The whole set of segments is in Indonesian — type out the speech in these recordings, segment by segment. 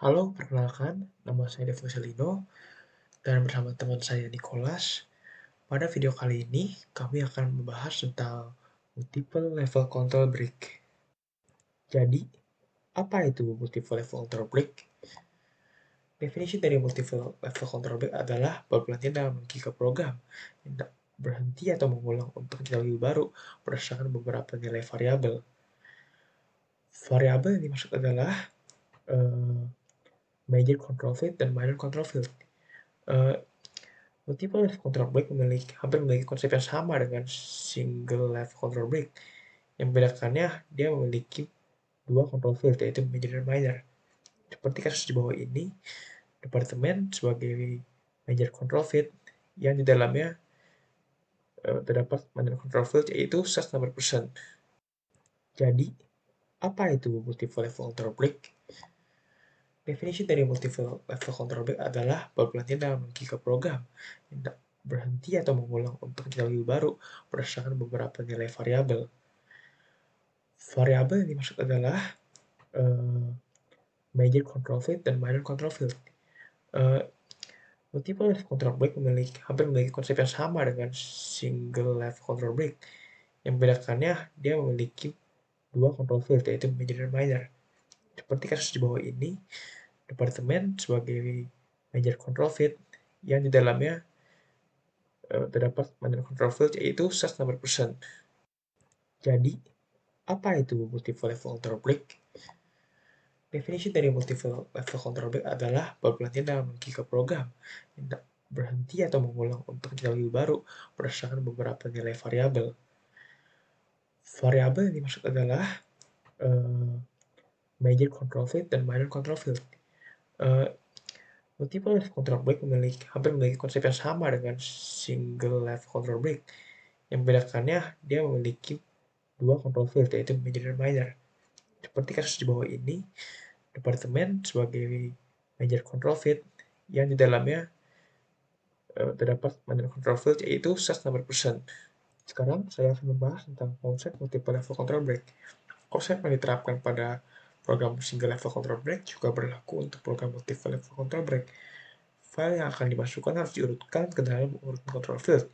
Halo, perkenalkan, nama saya Devo Selino, dan bersama teman saya Nicholas. Pada video kali ini, kami akan membahas tentang multiple level control break. Jadi, apa itu multiple level control break? Definisi dari multiple level control break adalah pergantian dalam logika program yang tak berhenti atau mengulang untuk nilai lebih baru berdasarkan beberapa nilai variabel. Variabel yang dimaksud adalah major control field dan minor control field. Uh, Multiple level control break hampir memiliki konsep yang sama dengan single level control break. Yang membedakannya, dia memiliki dua control field, yaitu major dan minor. Seperti kasus di bawah ini, departemen sebagai major control field yang di dalamnya terdapat minor control field, yaitu sales number percent. Jadi, apa itu multiple level control break? Definisi dari multiple level control break adalah pergantian dalam logika program yang tak berhenti atau mengulang untuk nilai lebih baru berdasarkan beberapa nilai variabel. Variabel yang dimaksud adalah major control field dan minor control field. Uh, Multiple level control break hampir memiliki konsep yang sama dengan single level control break. Yang membedakannya, dia memiliki dua control field, yaitu major dan minor. Seperti kasus di bawah ini, departemen sebagai major control field yang di dalamnya terdapat minor control field, yaitu sales number percent. Jadi, apa itu multiple level control break? Definisi dari multiple level control break adalah pergantian dalam logika program yang tak berhenti atau mengulang untuk nilai lebih baru berdasarkan beberapa nilai variabel. Variabel yang dimaksud adalah major control field dan minor control field. Uh, Multiple level control break hampir memiliki konsep yang sama dengan single level control break. Yang membedakannya, dia memiliki dua control field, yaitu major dan minor. Seperti kasus di bawah ini, departemen sebagai major control field yang di dalamnya terdapat minor control field, yaitu sales number percent. Sekarang saya akan membahas tentang konsep multiple level control break. Konsep yang diterapkan pada program single level control break juga berlaku untuk program multiple level control break. File yang akan dimasukkan harus diurutkan ke dalam urutan control field.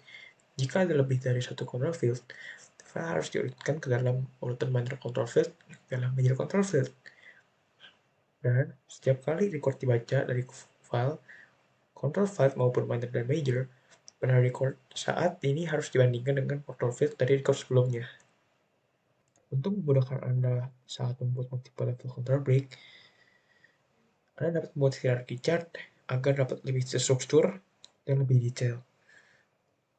Jika ada lebih dari satu control field, file harus diurutkan ke dalam urutan minor control field dalam major control field. Dan setiap kali record dibaca dari file, control field maupun minor dan major, pada record saat ini harus dibandingkan dengan control field dari record sebelumnya. Untuk memudahkan Anda saat membuat multiple level control break, Anda dapat membuat hierarchy chart agar dapat lebih terstruktur dan lebih detail.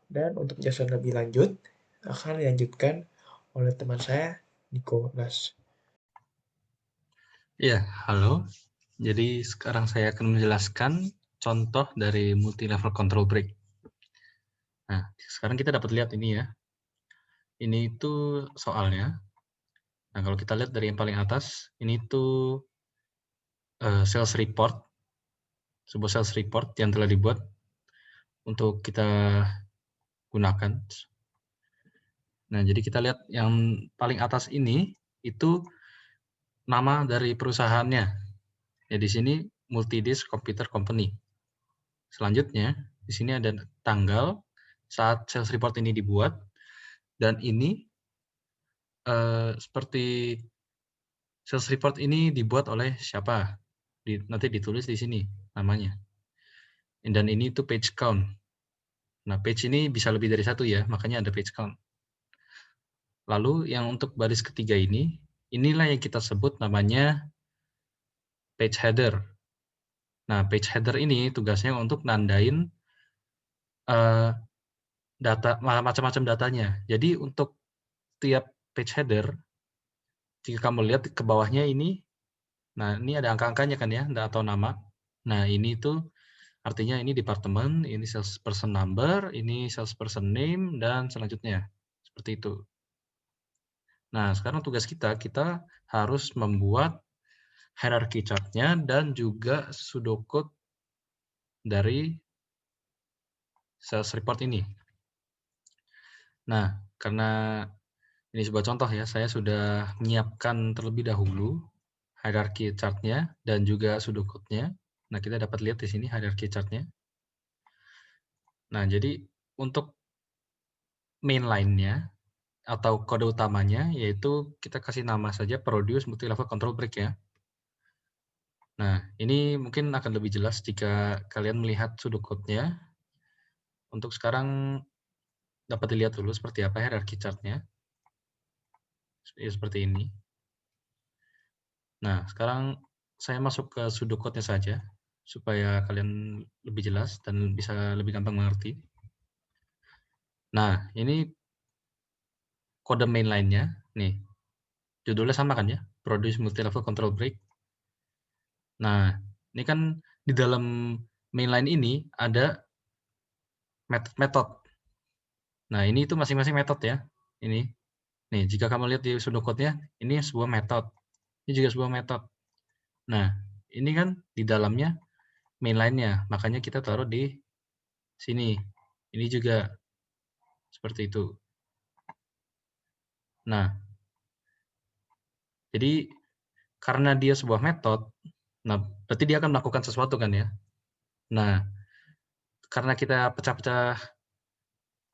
Dan untuk penjelasan lebih lanjut, akan dilanjutkan oleh teman saya, Nicholas. Ya, halo. Jadi sekarang saya akan menjelaskan contoh dari multi-level control break. Nah, sekarang kita dapat lihat ini ya. Ini itu soalnya. Nah, kalau kita lihat dari yang paling atas, ini tuh sales report, sebuah sales report yang telah dibuat untuk kita gunakan. Nah, jadi kita lihat yang paling atas ini itu nama dari perusahaannya. Ya, di sini Multidisk Computer Company. Selanjutnya, di sini ada tanggal saat sales report ini dibuat, dan ini seperti sales report ini dibuat oleh siapa, nanti ditulis di sini namanya. Dan ini itu page count. Nah, page ini bisa lebih dari satu ya, makanya ada page count. Lalu yang untuk baris ketiga ini, inilah yang kita sebut namanya page header. Nah, page header ini tugasnya untuk nandain data, macam-macam datanya. Jadi untuk tiap page header, jika kamu lihat ke bawahnya ini, nah ini ada angka-angkanya kan ya, atau nama. Nah, ini tuh artinya ini departemen, ini salesperson number, ini salesperson name, dan selanjutnya. Seperti itu. Nah, sekarang tugas kita harus membuat hierarchy chart-nya dan juga pseudocode dari sales report ini. Nah, karena ini sebuah contoh ya, saya sudah menyiapkan terlebih dahulu hierarchy chart-nya dan juga pseudocode-nya. Nah, kita dapat lihat di sini hierarchy chart-nya. Nah, jadi untuk mainline-nya atau kode utamanya yaitu kita kasih nama saja produce multi-level control brick ya. Nah, ini mungkin akan lebih jelas jika kalian melihat pseudocode-nya. Untuk sekarang dapat dilihat dulu seperti apa hierarchy chart-nya. Ya, seperti ini. Nah, sekarang saya masuk ke pseudocode-nya saja supaya kalian lebih jelas dan bisa lebih gampang mengerti. Nah, ini kode mainline-nya. Nih, judulnya sama kan ya? Produce multi-level control brick. Nah, ini kan di dalam mainline ini ada metode. Nah, ini itu masing-masing metode ya. Ini. Nih, jika kamu lihat di pseudocode-nya, ini sebuah metode. Ini juga sebuah metode. Nah, ini kan di dalamnya mainline-nya, makanya kita taruh di sini. Ini juga seperti itu. Nah, jadi karena dia sebuah metode, nah berarti dia akan melakukan sesuatu kan ya. Nah, karena kita pecah-pecah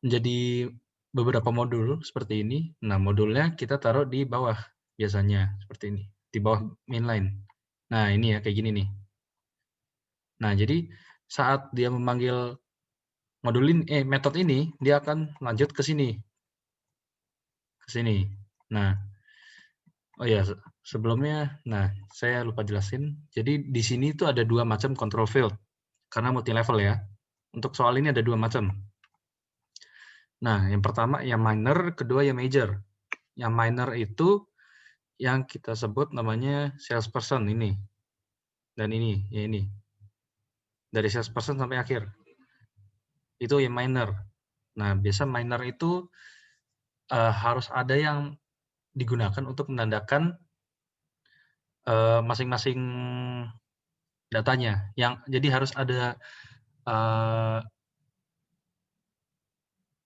menjadi beberapa modul seperti ini, nah modulnya kita taruh di bawah biasanya seperti ini, di bawah mainline. Nah, ini ya kayak gini nih. Nah, jadi saat dia memanggil modul ini, metode ini, dia akan lanjut ke sini. Ke sini. Nah, oh ya, sebelumnya, nah saya lupa jelasin. Jadi di sini itu ada dua macam control field karena multi level ya. Untuk soal ini ada dua macam. Nah, yang pertama yang minor, kedua yang major. Yang minor itu yang kita sebut namanya salesperson ini dan ini, ya ini. Dari salesperson sampai akhir. Itu yang minor. Nah, biasa minor itu harus ada yang digunakan untuk menandakan masing-masing datanya. Yang jadi harus ada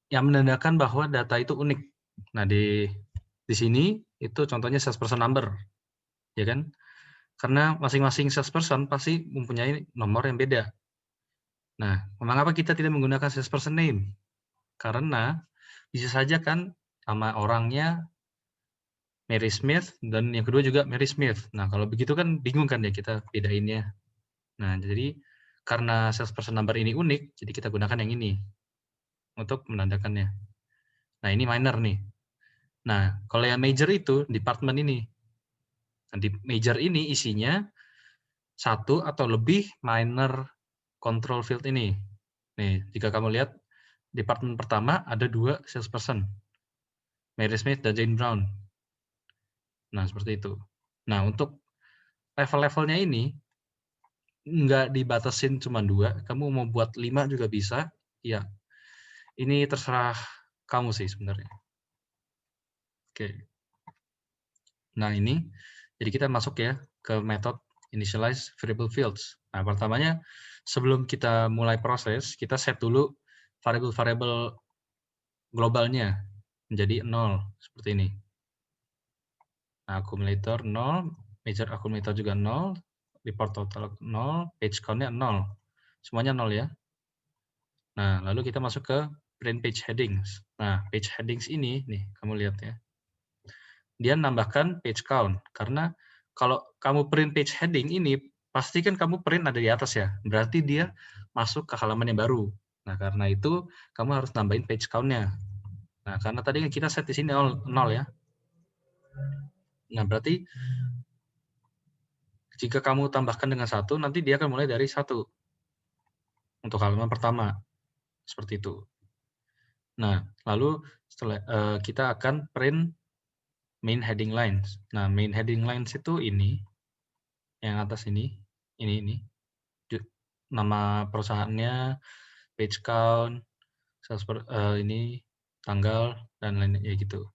yang menandakan bahwa data itu unik. Nah, di sini itu contohnya salesperson number, ya kan? Karena masing-masing salesperson pasti mempunyai nomor yang beda. Nah, mengapa kita tidak menggunakan salesperson name? Karena bisa saja kan sama orangnya Mary Smith dan yang kedua juga Mary Smith. Nah, kalau begitu kan bingung kan ya kita bedainnya. Nah, jadi karena salesperson number ini unik, jadi kita gunakan yang ini untuk menandakannya. Nah, ini minor nih. Nah, kalau yang major itu department ini. Nah, di major ini isinya satu atau lebih minor control field ini. Nih, jika kamu lihat departemen pertama ada 2 salesperson, Mary Smith dan Jane Brown. Nah, seperti itu. Nah, untuk level-levelnya ini nggak dibatasin cuma 2, kamu mau buat 5 juga bisa. Ya, ini terserah kamu sih sebenarnya. Oke. Nah, ini jadi kita masuk ya ke metode initialize variable fields. Nah, pertamanya sebelum kita mulai proses, kita set dulu variable-variable globalnya menjadi 0 seperti ini. Nah, accumulator 0, major accumulator juga 0, report total 0, page count-nya 0. Semuanya 0 ya. Nah, lalu kita masuk ke print page headings. Nah, page headings ini nih, kamu lihat ya. Dia nambahkan page count karena kalau kamu print page heading ini pasti kan kamu print ada di atas ya. Berarti dia masuk ke halaman yang baru. Nah, karena itu kamu harus nambahin page count-nya. Nah, karena tadi kita set di sini 0 ya. Nah, berarti jika kamu tambahkan dengan 1, nanti dia akan mulai dari 1 untuk halaman pertama. Seperti itu. Nah, lalu setelah kita akan print main heading lines. Nah, main heading lines itu ini yang atas ini. Nama perusahaannya, page count, ini tanggal dan lainnya gitu.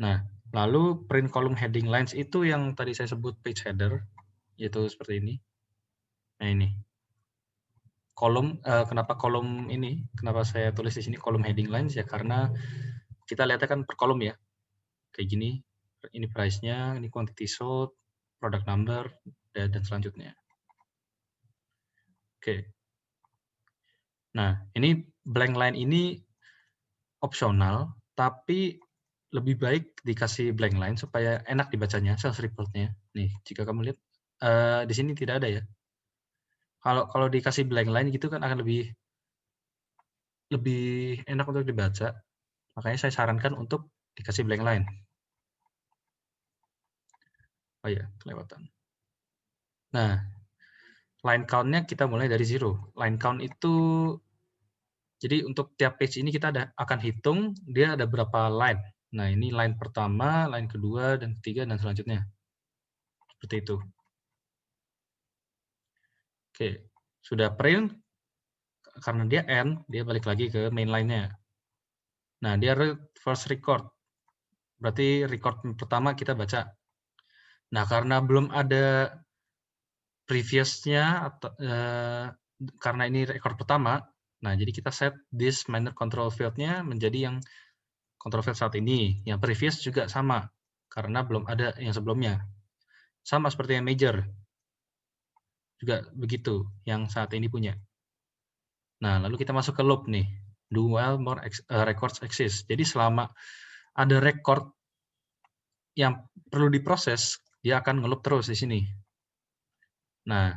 Nah, lalu print column heading lines itu yang tadi saya sebut page header, yaitu seperti ini. Nah, ini. Kolom, kenapa kolom ini? Kenapa saya tulis di sini kolom heading lines ya karena kita lihatnya kan per kolom ya. Kayak gini, Ini price-nya, ini quantity sold, product number, dan selanjutnya. Oke. Nah, ini blank line ini opsional, tapi lebih baik dikasih blank line supaya enak dibacanya sales report-nya. Nih, jika kamu lihat di sini tidak ada ya. Kalau dikasih blank line gitu kan akan lebih enak untuk dibaca. Makanya saya sarankan untuk dikasih blank line. Oh iya, kelewatan. Nah, line count-nya kita mulai dari 0. Line count itu jadi untuk tiap page ini kita akan hitung dia ada berapa line. Nah, ini line pertama, line kedua, dan ketiga, dan selanjutnya. Seperti itu. Oke, sudah print, karena dia end, dia balik lagi ke main line-nya. Nah, dia first record. Berarti record pertama kita baca. Nah, karena belum ada previous-nya, karena ini record pertama, nah jadi kita set this minor control field-nya menjadi yang control field saat ini. Yang previous juga sama, karena belum ada yang sebelumnya. Sama seperti yang major. Juga begitu, yang saat ini punya. Nah, lalu kita masuk ke loop nih. Do while more records exist. Jadi selama ada record yang perlu diproses, dia akan ngeloop terus di sini. Nah,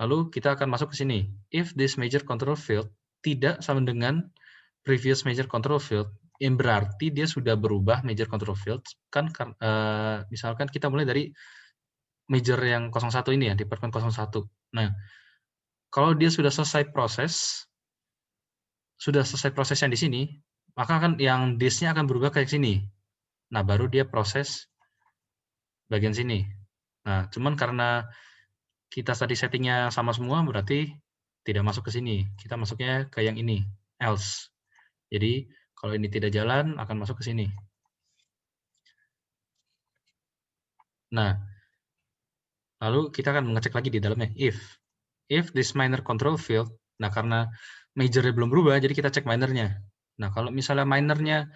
lalu kita akan masuk ke sini. If this major control field tidak sama dengan previous major control field, yang berarti dia sudah berubah major control field. Kan misalkan kita mulai dari major yang 01 ini ya, department 01. Nah, kalau dia sudah selesai prosesnya di sini, maka kan yang disk-nya akan berubah kayak sini. Nah, baru dia proses bagian sini. Nah, cuman karena kita tadi settingnya sama semua, berarti tidak masuk ke sini. Kita masuknya ke yang ini, else. Jadi, kalau ini tidak jalan, akan masuk ke sini. Nah, lalu kita akan mengecek lagi di dalamnya, if this minor control field, nah karena majornya belum berubah, jadi kita cek minornya. Nah, kalau misalnya minornya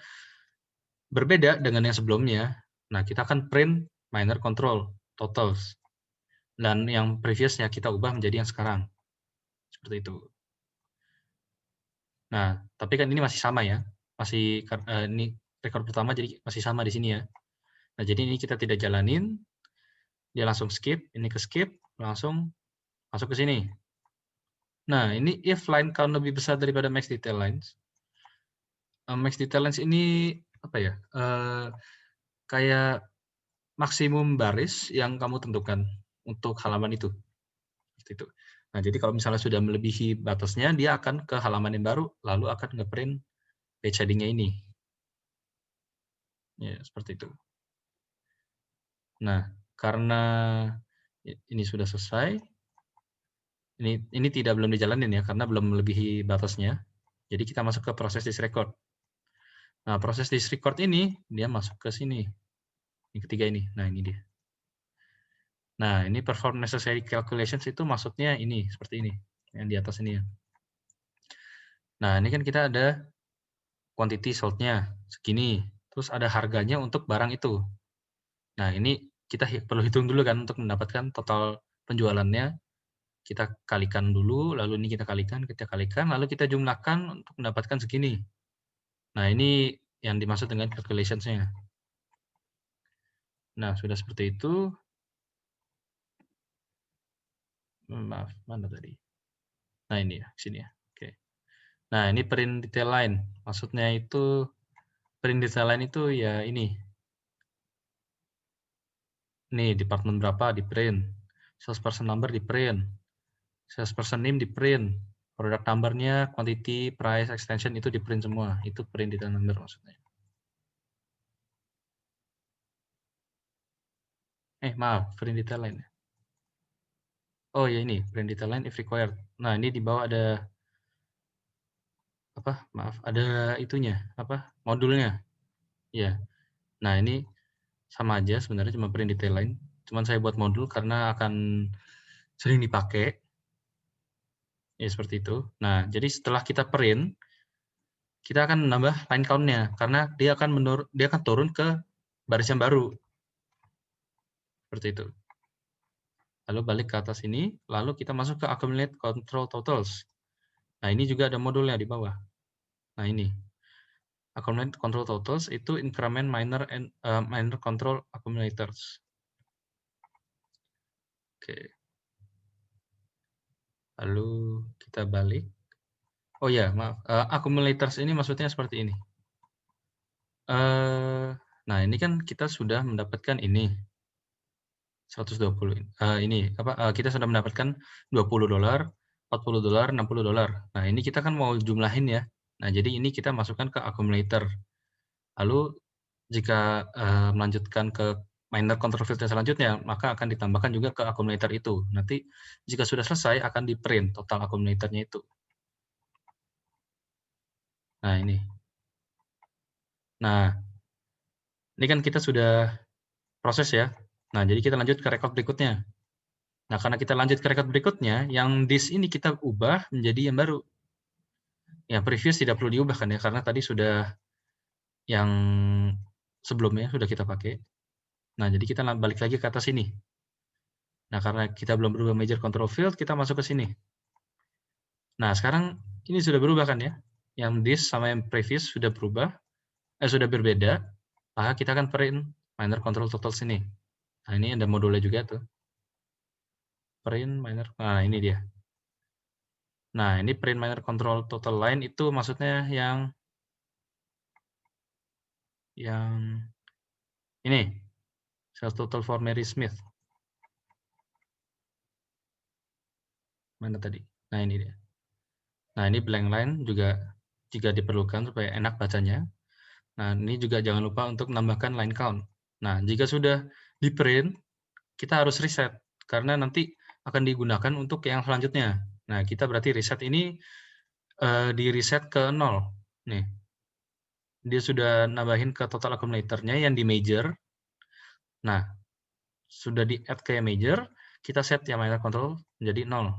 berbeda dengan yang sebelumnya, nah kita akan print minor control totals. Dan yang previousnya kita ubah menjadi yang sekarang. Seperti itu. Nah, tapi kan ini masih sama ya. Masih ini record pertama jadi masih sama di sini ya. Nah, jadi ini kita tidak jalanin, dia langsung skip, ini ke skip, langsung masuk ke sini. Nah, ini if line count lebih besar daripada max detail lines. Max detail lines ini apa ya? Kayak maksimum baris yang kamu tentukan untuk halaman itu. Seperti itu. Nah, jadi kalau misalnya sudah melebihi batasnya, dia akan ke halaman yang baru, lalu akan nge-print page heading-nya ini. Ya, seperti itu. Nah, karena ini sudah selesai, ini belum dijalanin ya, karena belum melebihi batasnya. Jadi kita masuk ke proses disk record. Nah, proses disk record ini, dia masuk ke sini. Yang ketiga ini. Nah, ini dia. Nah, ini perform necessary calculations itu maksudnya ini, seperti ini. Yang di atas ini ya. Nah, ini kan kita ada quantity sold-nya segini. Terus ada harganya untuk barang itu. Nah, ini kita perlu hitung dulu kan untuk mendapatkan total penjualannya. Kita kalikan dulu, lalu ini kita kalikan, lalu kita jumlahkan untuk mendapatkan segini. Nah, ini yang dimaksud dengan calculations-nya. Nah, sudah seperti itu. Maaf, mana tadi? Nah, ini ya, sini ya. Oke. Nah, ini print detail line. Maksudnya itu print detail line itu ya ini. Nih, department berapa di print. Salesperson number di print. Salesperson name di print. Product number-nya, quantity, price, extension itu di print semua. Itu print detail number maksudnya. Maaf, print detail line. Oh ya ini, print detail line if required. Nah, ini di bawah ada apa? Maaf, ada itunya, apa? Modulnya. Ya. Nah, ini sama aja sebenarnya cuma print detail line. Cuman saya buat modul karena akan sering dipakai. Ya, seperti itu. Nah, jadi setelah kita print, kita akan menambah line count-nya karena dia akan turun ke baris yang baru. Seperti itu. Lalu balik ke atas ini, lalu kita masuk ke accumulate control totals. Nah, ini juga ada modulnya di bawah. Nah, ini. Accumulate control totals itu increment minor and minor control accumulators. Oke. Lalu kita balik. Oh ya, maaf. Accumulators ini maksudnya seperti ini. Nah, ini kan kita sudah mendapatkan ini. 120 ini apa kita sudah mendapatkan $20, $40, $60. Nah, ini kita kan mau jumlahin ya. Nah, jadi ini kita masukkan ke accumulator. Lalu jika melanjutkan ke minor control field selanjutnya, maka akan ditambahkan juga ke accumulator itu. Nanti jika sudah selesai akan di-print total accumulatornya itu. Nah, ini. Nah, ini kan kita sudah proses ya. Nah, jadi kita lanjut ke record berikutnya. Nah, karena kita lanjut ke record berikutnya, yang this ini kita ubah menjadi yang baru. Yang previous tidak perlu diubah kan ya, karena tadi sudah yang sebelumnya sudah kita pakai. Nah, jadi kita balik lagi ke atas ini. Nah, karena kita belum berubah major control field, kita masuk ke sini. Nah, sekarang ini sudah berubah kan ya? Yang this sama yang previous sudah berubah, sudah berbeda. Maka kita akan print minor control total sini. Nah, ini ada modulnya juga tuh. Print minor, nah ini dia. Nah, ini print minor control total line itu maksudnya yang ini, sales total for Mary Smith. Mana tadi? Nah, ini dia. Nah, ini blank line juga jika diperlukan supaya enak bacanya. Nah, ini juga jangan lupa untuk menambahkan line count. Nah, jika sudah di-print, kita harus reset, karena nanti akan digunakan untuk yang selanjutnya. Nah, kita berarti reset ini di-reset ke 0. Nih, dia sudah nambahin ke total accumulator-nya yang di major. Nah, sudah di-add ke yang major, kita set yang minor control menjadi 0.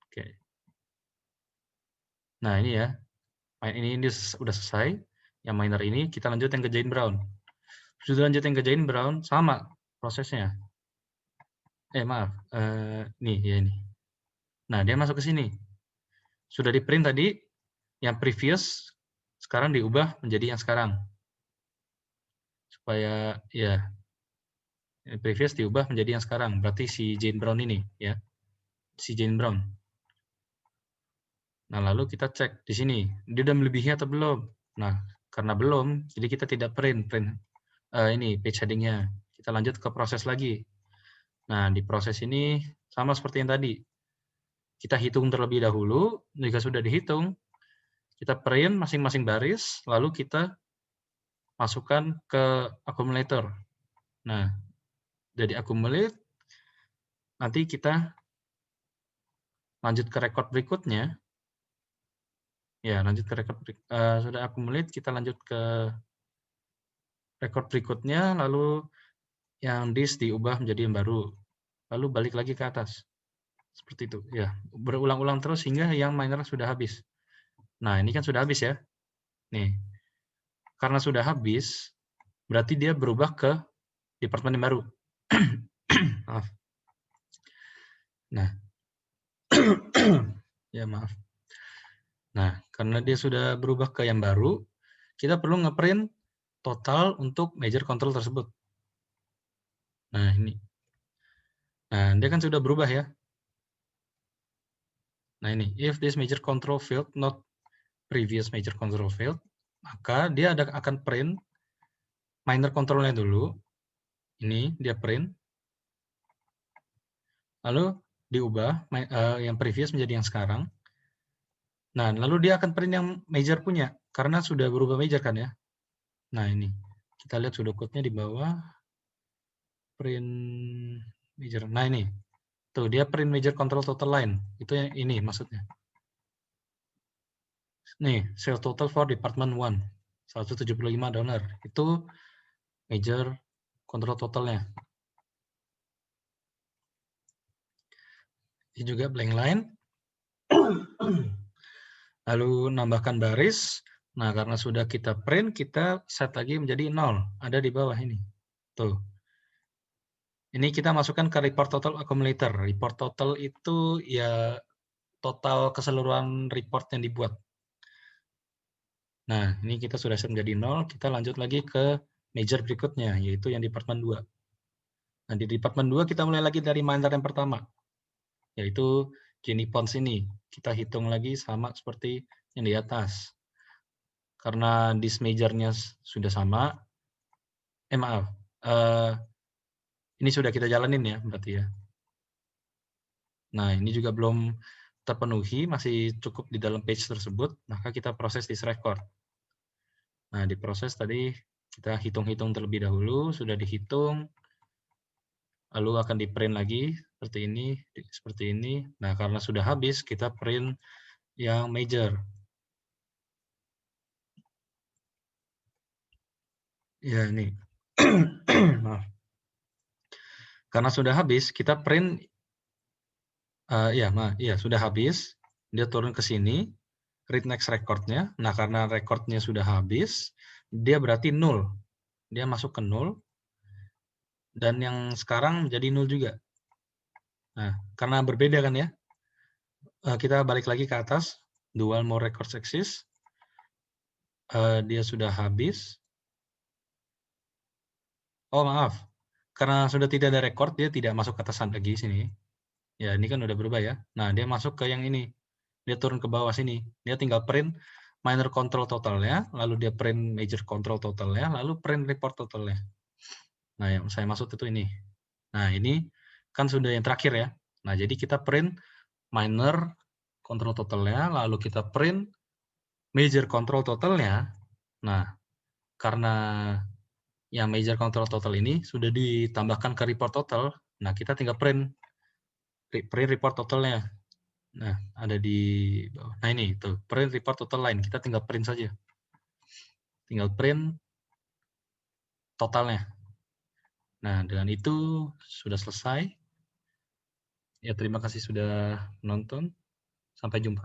Oke. Nah, ini ya. Ini sudah selesai. Yang minor ini kita lanjut yang ke Jane Brown. Sudah lanjut yang ke Jane Brown, sama prosesnya. Maaf. Nih, ya ini. Nah, dia masuk ke sini. Sudah di print tadi, yang previous, sekarang diubah menjadi yang sekarang. Supaya, ya, yang previous diubah menjadi yang sekarang. Berarti si Jane Brown ini, ya. Si Jane Brown. Nah, lalu kita cek di sini, dia udah melebihi atau belum. Nah, karena belum, jadi kita tidak print ini page heading-nya. Kita lanjut ke proses lagi. Nah, di proses ini sama seperti yang tadi. Kita hitung terlebih dahulu, jika sudah dihitung, kita print masing-masing baris, lalu kita masukkan ke accumulator. Nah, dari accumulate, nanti kita lanjut ke record berikutnya. Ya, lanjut ke record sudah accumulate, kita lanjut ke record berikutnya, lalu yang this diubah menjadi yang baru. Lalu balik lagi ke atas. Seperti itu, ya. Berulang-ulang terus hingga yang minor sudah habis. Nah, ini kan sudah habis ya. Nih, karena sudah habis, berarti dia berubah ke departemen yang baru. Maaf. Nah, ya maaf. Nah, karena dia sudah berubah ke yang baru, kita perlu ngeprint total untuk major control tersebut. Nah, ini. Nah, dia kan sudah berubah ya. Nah, ini. If this major control field not previous major control field, maka dia akan print minor controlnya dulu. Ini dia print. Lalu diubah yang previous menjadi yang sekarang. Nah, lalu dia akan print yang major punya, karena sudah berubah major kan ya. Nah, ini. Kita lihat sudokutnya di bawah. Print major. Nah, ini. Tuh, dia print major control total line. Itu yang ini maksudnya. Nih, sales total for department 1. $175. Itu major control totalnya. Ini juga blank line. Lalu nambahkan baris, Nah, karena sudah kita print, kita set lagi menjadi 0. Ada di bawah ini. Tuh. Ini kita masukkan ke report total accumulator. Report total itu ya total keseluruhan report yang dibuat. Nah, ini kita sudah set menjadi 0. Kita lanjut lagi ke major berikutnya, yaitu yang department 2. Nah, di department 2 kita mulai lagi dari minor yang pertama, yaitu Jenny Pons ini. Kita hitung lagi sama seperti yang di atas. Karena disk majornya sudah sama, maaf, ini sudah kita jalanin ya, berarti ya. Nah, ini juga belum terpenuhi, masih cukup di dalam page tersebut, maka kita proses disk record. Nah, diproses tadi kita hitung-hitung terlebih dahulu, sudah dihitung, lalu akan di print lagi seperti ini. Nah, karena sudah habis, kita print yang major. Ya, ini. Maaf. Karena sudah habis, kita print, sudah habis, dia turun ke sini, read next record-nya. Nah, karena record-nya sudah habis, dia berarti 0. Dia masuk ke 0, dan yang sekarang menjadi 0 juga. Nah, karena berbeda kan ya, kita balik lagi ke atas, dual more records exist, dia sudah habis. Oh maaf, karena sudah tidak ada record, dia tidak masuk ke atasan lagi sini. Ya ini kan udah berubah ya. Nah dia masuk ke yang ini, dia turun ke bawah sini. Dia tinggal print minor control totalnya, lalu dia print major control totalnya, lalu print report totalnya. Nah yang saya maksud itu ini. Nah ini kan sudah yang terakhir ya. Nah jadi kita print minor control totalnya, lalu kita print major control totalnya. Nah karena yang major control total ini sudah ditambahkan ke report total, nah kita tinggal print report totalnya. Nah, ada di bawah. Nah ini, tuh, print report total line. Kita tinggal print saja. Tinggal print totalnya. Nah, dengan itu sudah selesai. Ya, terima kasih sudah menonton. Sampai jumpa.